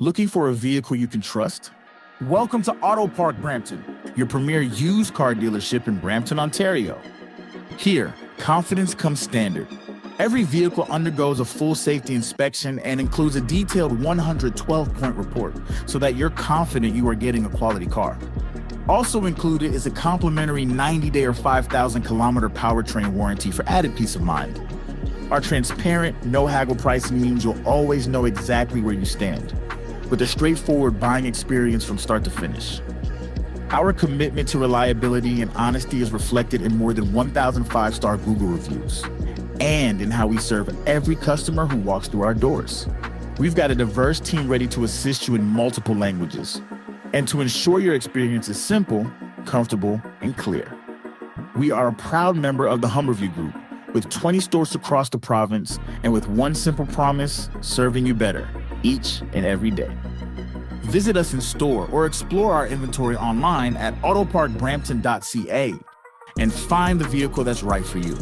Looking for a vehicle you can trust? Welcome to AutoPark Brampton, your premier used car dealership in Brampton, Ontario. Here, confidence comes standard. Every vehicle undergoes a full safety inspection and includes a detailed 112-point report so that you're confident you are getting a quality car. Also included is a complimentary 90-day or 5,000-kilometer powertrain warranty for added peace of mind. Our transparent, no-haggle pricing means you'll always know exactly where you stand, with a straightforward buying experience from start to finish. Our commitment to reliability and honesty is reflected in more than 1,000 five-star Google reviews, and in how we serve every customer who walks through our doors. We've got a diverse team ready to assist you in multiple languages, and to ensure your experience is simple, comfortable, and clear. We are a proud member of the Humberview Group, with 20 stores across the province, and with one simple promise, serving you better each and every day. Visit us in store or explore our inventory online at autoparkbrampton.ca and find the vehicle that's right for you.